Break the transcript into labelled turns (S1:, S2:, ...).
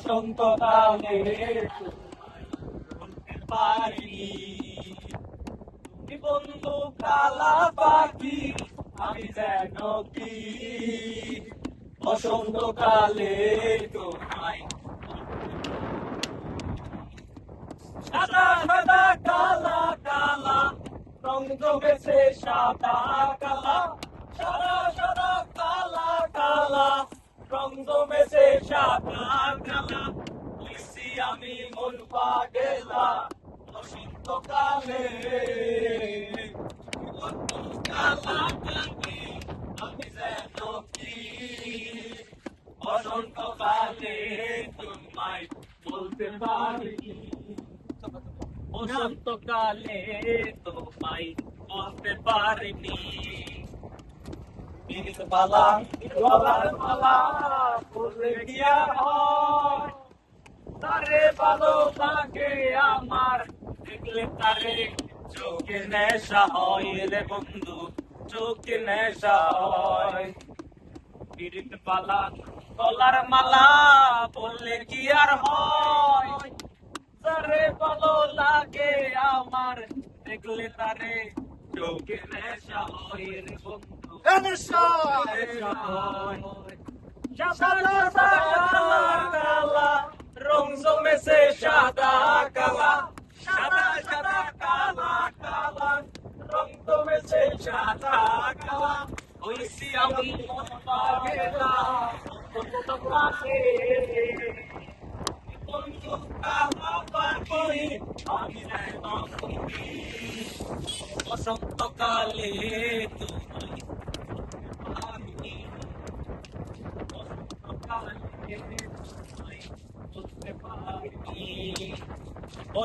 S1: বসন্তকালে বলতে পারিনি তুমি বন্ধু কালা পাখি আমি যেন কি বসন্তকালে তোমায় সাদা সাদা কালা কালা রং জমেছে সাদা কালা সাদা সাদা কালা কালা রং জমেছে সাদা কালা লিখছি আমি মন পাগেলা বসন্তকালে কালা পাখি আমি যেন কি বসন্তকালে তোমায় বলতে পারি বসন্তকালে তোমায় বলতে পারিনি পালা গলার মালা পড়লে কি আর হয় তারে ভালো লাগে আমার দেখলে তারে চোখে নেশা হয় রে বন্ধু চোখে নেশা হয় পিরিত পালা গলার মালা পড়লে কি আর হয় তারে ভালো লাগে আমার দেখলে তারে চোখে নেশা হয় রে বন্ধু সাদা সাদা কালা রং জমেছে সাদা কালা সাদা সাদা কালা কালা রং জমেছে সাদা কালা হইছি আমি পাগলা বসন্তকালে বন্ধু কালা পাখি আমি যেন কি বসন্তকালে তোমায় পারিনি বসন্তকালে তোমায় বলতে পারিনি